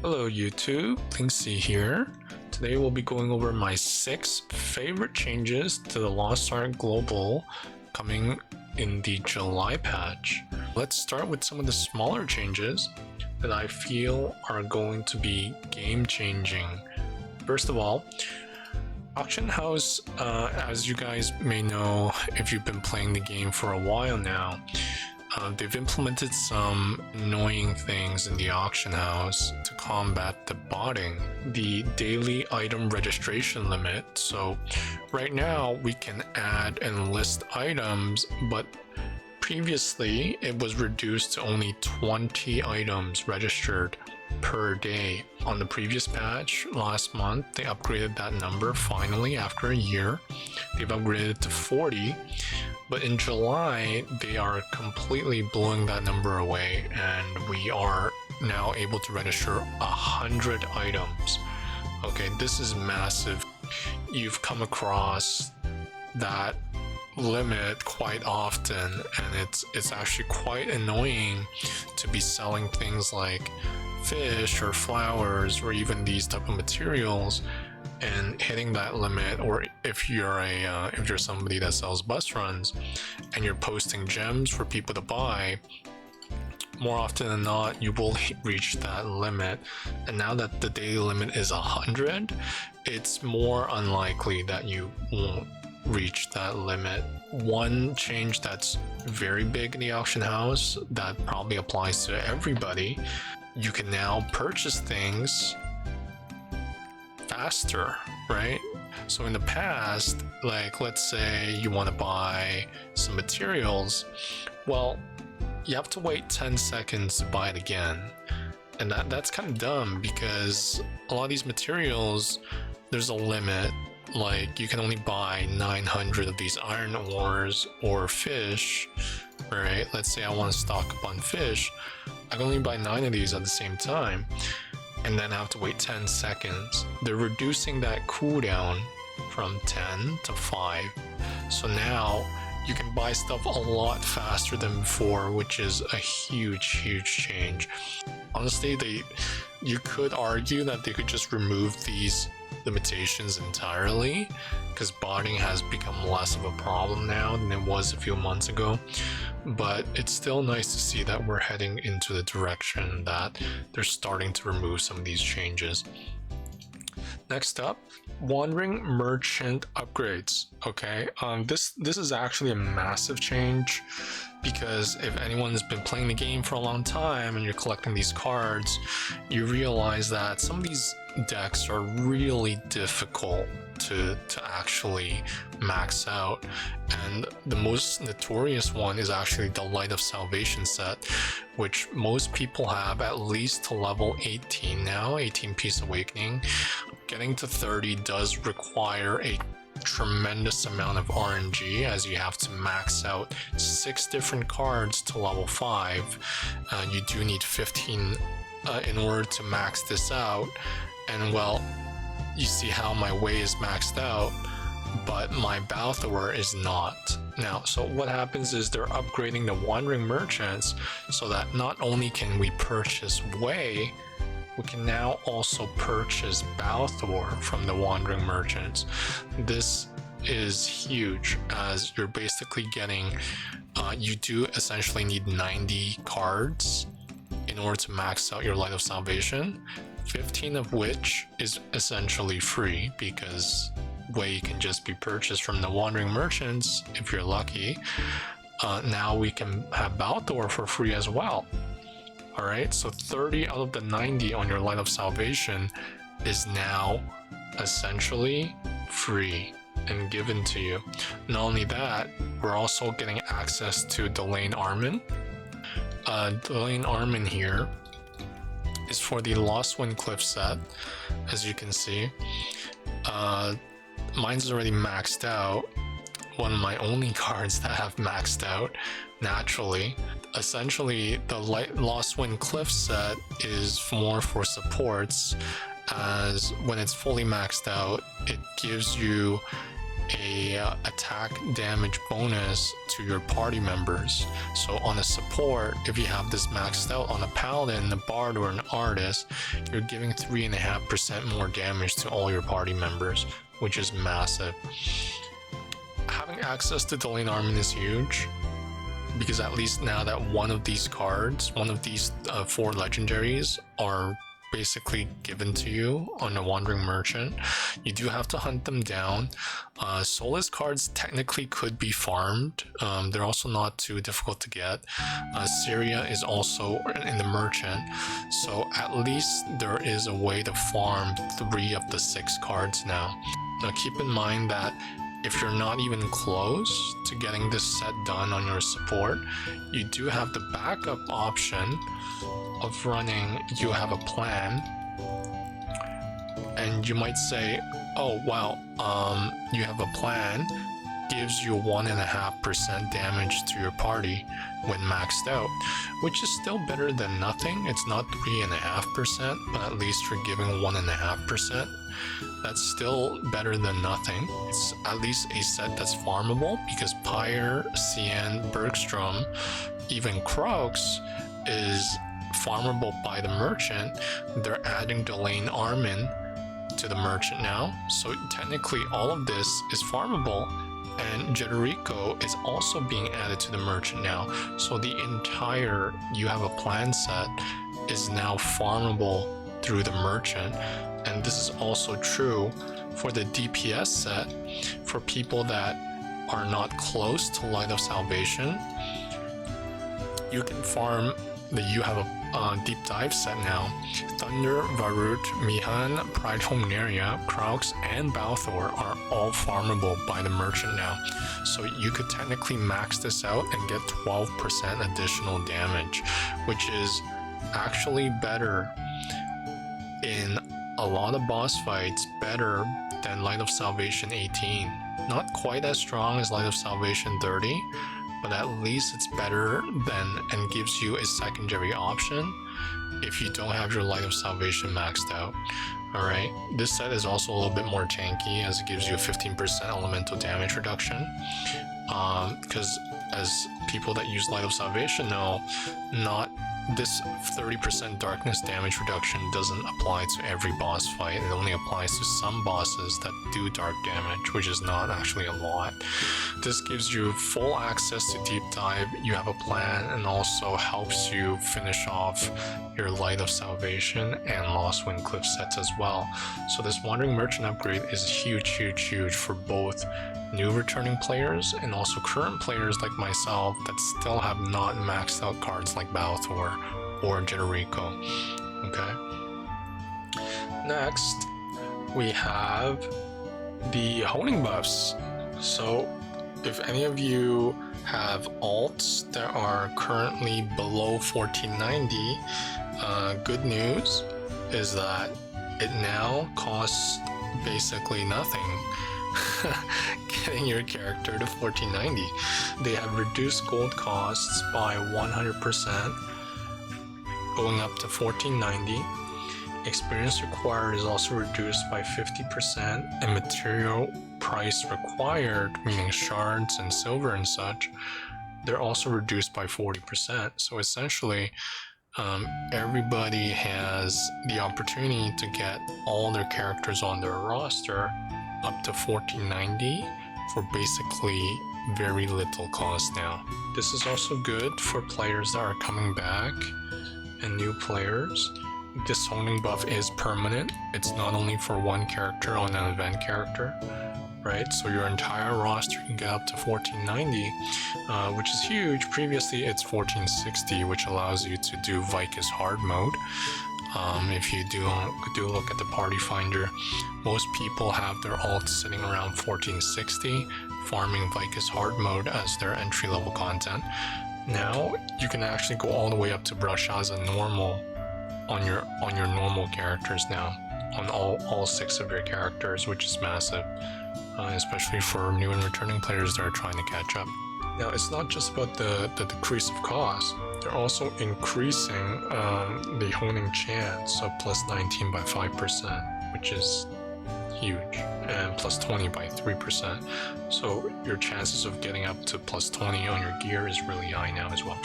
Hello YouTube, Linksy here. Today we'll be going over my 6 favorite changes to the Lost Ark Global coming in the July patch. Let's start with some of the smaller changes that I feel are going to be game changing. First of all, Auction House, as you guys may know if you've been playing the game for a while now, they've implemented some annoying things in the auction house to combat the botting, the daily item registration limit. So right now we can add and list items, but previously it was reduced to only 20 items registered per day. On the previous patch last month, they upgraded that number finally after a year. They've upgraded to 40. But in July, they are completely blowing that number away, and we are now able to register 100 items. Okay, this is massive. You've come across that limit quite often, and it's actually quite annoying to be selling things like fish or flowers or even these type of materials and hitting that limit. Or if you're somebody that sells bus runs and you're posting gems for people to buy, more often than not you will reach that limit. And now that the daily limit is 100, it's more unlikely that you won't reach that limit. One change that's very big in the auction house that probably applies to everybody: you can now purchase things faster, right? So in the past, like let's say you want to buy some materials, well, you have to wait 10 seconds to buy it again. And that's kind of dumb, because a lot of these materials, there's a limit. Like you can only buy 900 of these iron ores or fish, right? Let's say I want to stock up on fish. I can only buy 9 of these at the same time, and then I have to wait 10 seconds. They're reducing that cooldown from 10 to 5. So now you can buy stuff a lot faster than before, which is a huge change. Honestly, you could argue that they could just remove these limitations entirely, because botting has become less of a problem now than it was a few months ago. But it's still nice to see that we're heading into the direction that they're starting to remove some of these changes. Next up, Wandering Merchant upgrades. Okay, this is actually a massive change, because if anyone's been playing the game for a long time and you're collecting these cards, you realize that some of these decks are really difficult to actually max out. And the most notorious one is actually the Light of Salvation set, which most people have at least to level 18 now, 18 Peace Awakening. Getting to 30 does require a tremendous amount of RNG, as you have to max out 6 different cards to level 5. You do need 15 in order to max this out. And well, you see how my way is maxed out, but my Balthor is not. Now, so what happens is they're upgrading the Wandering Merchants so that not only can we purchase Way, we can now also purchase Balthor from the Wandering Merchants. This is huge, as you're basically getting, you do essentially need 90 cards in order to max out your Light of Salvation, 15 of which is essentially free, because Way can just be purchased from the Wandering Merchants if you're lucky. Now we can have Balthor for free as well. Alright, so 30 out of the 90 on your Light of Salvation is now essentially free and given to you. Not only that, we're also getting access to Delane Armin. Delane Armin here is for the Lost Wind Cliff set, as you can see. Mine's already maxed out. One of my only cards that have maxed out naturally. Essentially, the Lost Wind Cliff set is more for supports, as when it's fully maxed out, it gives you a attack damage bonus to your party members. So on a support, if you have this maxed out on a paladin, a bard, or an artist, you're giving 3.5% more damage to all your party members, which is massive. Having access to Delayed Armament is huge, because at least now that one of these cards, one of these 4 legendaries are basically given to you on a Wandering Merchant, you do have to hunt them down. Soulless cards technically could be farmed. They're also not too difficult to get. Syria is also in the Merchant, so at least there is a way to farm 3 of the 6 cards now. Now keep in mind that if you're not even close to getting this set done on your support, you do have the backup option of running You Have a Plan. And you might say, oh wow, You Have a Plan gives you 1.5% damage to your party when maxed out, which is still better than nothing. It's not 3.5%, but at least you're giving 1.5%. That's still better than nothing. It's at least a set that's farmable, because Pyre, Cien, Bergstrom, even Croaks is farmable by the Merchant. They're adding Delayed Armament to the Merchant now, so technically all of this is farmable. And Jederico is also being added to the Merchant now, so the entire You Have a Plan set is now farmable through the Merchant. And this is also true for the DPS set. For people that are not close to Light of Salvation, you can farm the You Have a Deep Dive set now. Thunder, Varut, Mihan, Pride Hominaria, Kraux, and Balthor are all farmable by the Merchant now. So you could technically max this out and get 12% additional damage, which is actually better in a lot of boss fights, better than Light of Salvation 18. Not quite as strong as Light of Salvation 30, but at least it's better than, and gives you a secondary option if you don't have your Light of Salvation maxed out. Alright, this set is also a little bit more tanky, as it gives you a 15% elemental damage reduction, because as people that use Light of Salvation know, not this 30% darkness damage reduction doesn't apply to every boss fight. It only applies to some bosses that do dark damage, which is not actually a lot. This gives you full access to Deep Dive, You Have a Plan, and also helps you finish off your Light of Salvation and Lost Wind Cliff sets as well. So this Wandering Merchant upgrade is huge for both new returning players and also current players like myself that still have not maxed out cards like Balthor or Jederico. Okay. Next, we have the honing buffs. So if any of you have alts that are currently below 1490, good news is that it now costs basically nothing getting your character to 1490. They have reduced gold costs by 100%, going up to 1490. Experience required is also reduced by 50%, and material price required, meaning shards and silver and such, they're also reduced by 40%. So essentially, everybody has the opportunity to get all their characters on their roster up to 1490 for basically very little cost now. This is also good for players that are coming back and new players. This honing buff is permanent. It's not only for one character on an event character, right? So your entire roster can get up to 1490, which is huge. Previously it's 1460, which allows you to do Vicus hard mode. If you do look at the party finder, most people have their alts sitting around 1460, farming Vicus hard mode as their entry level content. Now you can actually go all the way up to Brashaza normal on your normal characters now, on all 6 of your characters, which is massive, especially for new and returning players that are trying to catch up. Now it's not just about the decrease of cost. They're also increasing the honing chance of plus 19 by 5%, which is huge, and plus 20 by 3%. So your chances of getting up to plus 20 on your gear is really high now as well.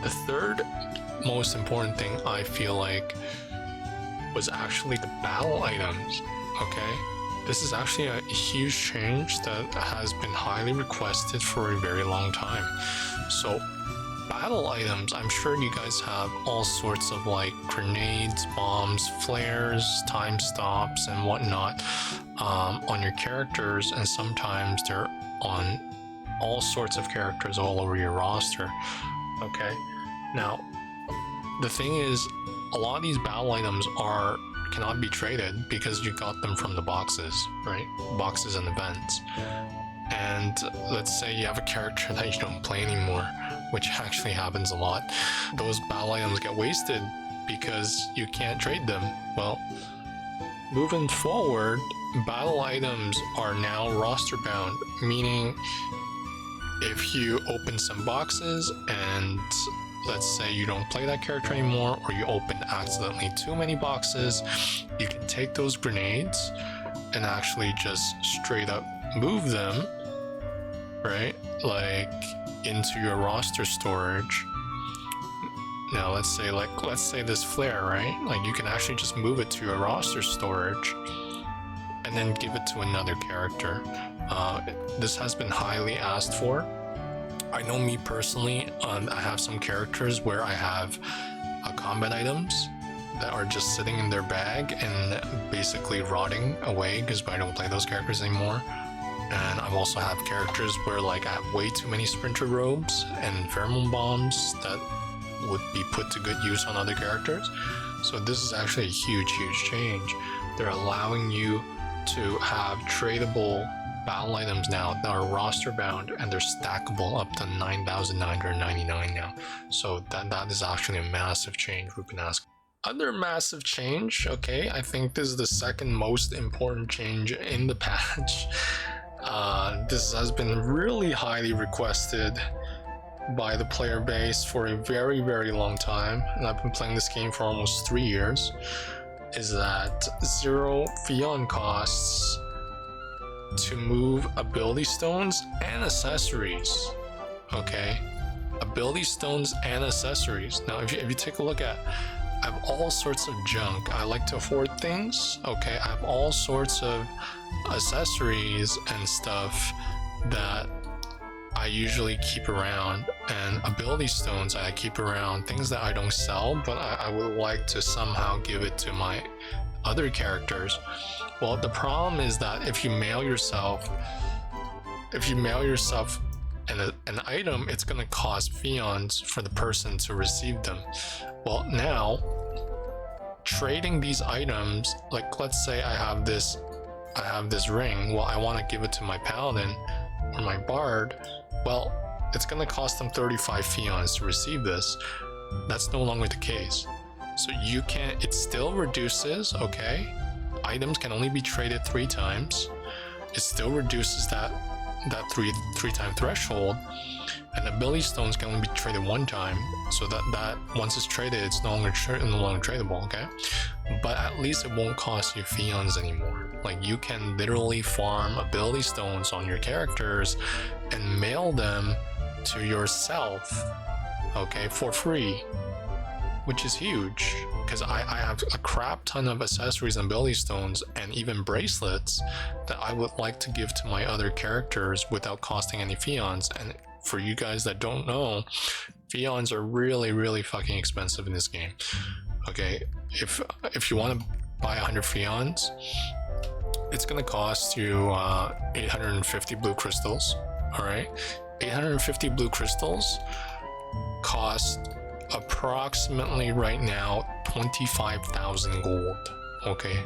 The third most important thing I feel like was actually the battle items. Okay, this is actually a huge change that has been highly requested for a very long time. So battle items, I'm sure you guys have all sorts of like grenades, bombs, flares, time stops, and whatnot on your characters, and sometimes they're on all sorts of characters all over your roster. Okay, now the thing is, a lot of these battle items cannot be traded because you got them from the boxes, right? Boxes and events. And let's say you have a character that you don't play anymore, which actually happens a lot. Those battle items get wasted because you can't trade them. Well, moving forward, battle items are now roster bound, meaning if you open some boxes and let's say you don't play that character anymore, or you open accidentally too many boxes, you can take those grenades and actually just straight up move them, right? Like into your roster storage. Now let's say this flare, right? Like you can actually just move it to your roster storage and then give it to another character. This has been highly asked for. I know me personally, I have some characters where I have combat items that are just sitting in their bag and basically rotting away because I don't play those characters anymore. And I also have characters where like I have way too many sprinter robes and pheromone bombs that would be put to good use on other characters. So this is actually a huge change. They're allowing you to have tradable battle items now that are roster bound, and they're stackable up to 9,999 now. So that is actually a massive change we've been asking. Other massive change, okay, I think this is the second most important change in the patch. This has been really highly requested by the player base for a very long time, and I've been playing this game for almost 3 years, is that 0 Fion costs to move ability stones and accessories. Okay, ability stones and accessories. Now if you take a look at, I have all sorts of junk. I like to hoard things. Okay, I have all sorts of accessories and stuff that I usually keep around, and ability stones I keep around, things that I don't sell but I would like to somehow give it to my other characters. Well, the problem is that if you mail yourself an item, it's going to cost Fions for the person to receive them. Well, now trading these items, like let's say I have this ring, well I want to give it to my paladin or my bard, well it's going to cost them 35 Fions to receive this. That's no longer the case. So you can't, it still reduces, okay, items can only be traded 3 times. It still reduces that three time threshold, and ability stones can only be traded 1 time. So that once it's traded, it's no longer tradable, okay? But at least it won't cost you Fions anymore. Like you can literally farm ability stones on your characters and mail them to yourself, okay, for free, which is huge. Because I have a crap ton of accessories and ability stones and even bracelets that I would like to give to my other characters without costing any Fions. And for you guys that don't know, Fions are really fucking expensive in this game. Okay, if you want to buy 100 Fions, it's gonna cost you 850 blue crystals. All right, 850 blue crystals cost approximately right now 25,000 gold, okay,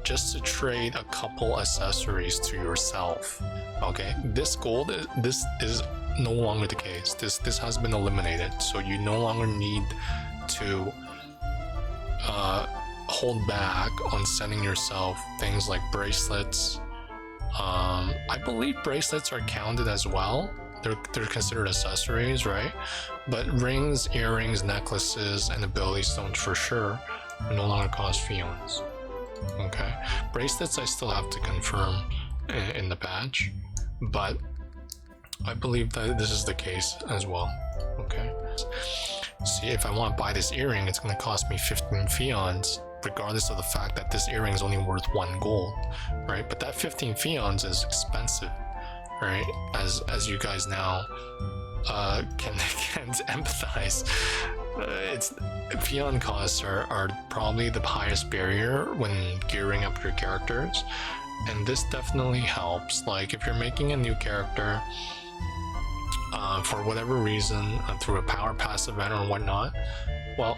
just to trade a couple accessories to yourself. Okay, this is no longer the case. This has been eliminated, so you no longer need to hold back on sending yourself things like bracelets. I believe bracelets are counted as well. They're considered accessories, right? But rings, earrings, necklaces, and ability stones for sure no longer cost Fions. Okay, bracelets I still have to confirm in the patch, but I believe that this is the case as well. Okay, see, if I want to buy this earring, it's going to cost me 15 fions, regardless of the fact that this earring is only worth 1 gold, right? But that 15 fions is expensive, right? As you guys now can empathize. It's Fion costs are probably the highest barrier when gearing up your characters, and this definitely helps. Like if you're making a new character for whatever reason, through a power pass event or whatnot, well,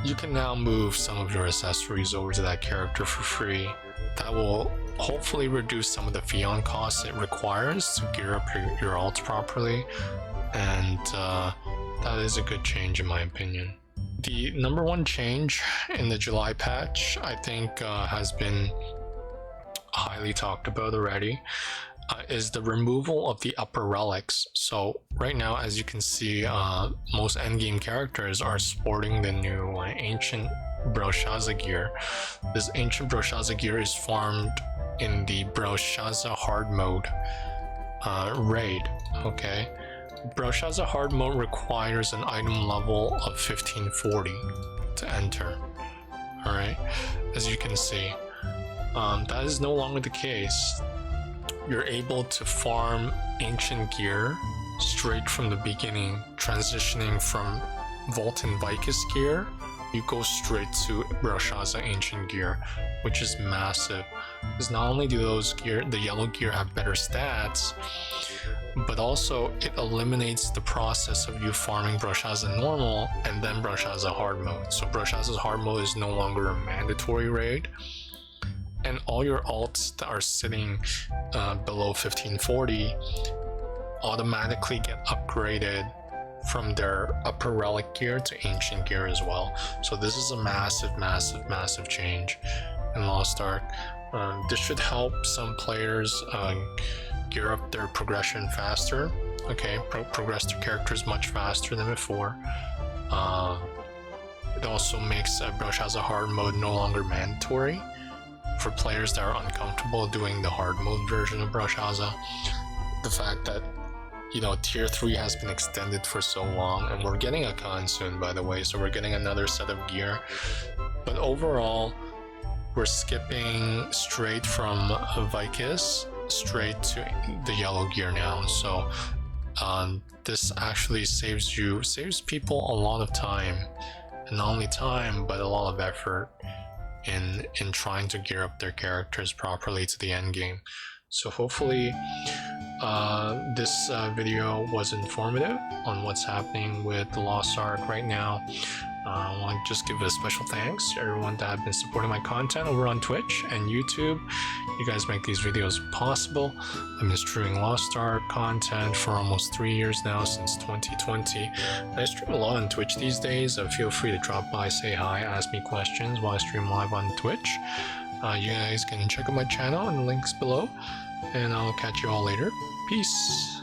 you can now move some of your accessories over to that character for free. That will hopefully reduce some of the Fion costs it requires to gear up your alts properly, and that is a good change in my opinion. The number one change in the July patch, I think, has been highly talked about already, is the removal of the upper relics. So right now, as you can see, most endgame characters are sporting the new ancient Broshaza gear. This ancient Broshaza gear is farmed in the Broshaza hard mode raid. Okay, Broshaza hard mode requires an item level of 1540 to enter. Alright, as you can see, that is no longer the case. You're able to farm ancient gear straight from the beginning, transitioning from Voltan Vicus gear. You go straight to Broshaza ancient gear, which is massive. Because not only do the yellow gear have better stats, but also it eliminates the process of you farming Broshaza normal and then Broshaza hard mode. So Broshaza's hard mode is no longer a mandatory raid, and all your alts that are sitting below 1540 automatically get upgraded from their upper relic gear to ancient gear as well. So this is a massive change in Lost Ark. This should help some players gear up their progression faster. Okay, progress their characters much faster than before. It also makes Broshaza hard mode no longer mandatory for players that are uncomfortable doing the hard mode version of Broshaza. The fact that, you know, tier 3 has been extended for so long, and we're getting a con soon, by the way, so we're getting another set of gear. But overall, we're skipping straight from Vicus straight to the yellow gear now. So this actually saves people a lot of time, and not only time but a lot of effort in trying to gear up their characters properly to the end game. So hopefully this video was informative on what's happening with the Lost Ark right now. I want to just give a special thanks to everyone that have been supporting my content over on Twitch and YouTube. You guys make these videos possible. I've been streaming Lost Ark content for almost 3 years now, since 2020. I stream a lot on Twitch these days. Feel free to drop by, say hi, ask me questions while I stream live on Twitch. You guys can check out my channel in the links below, and I'll catch you all later. Peace.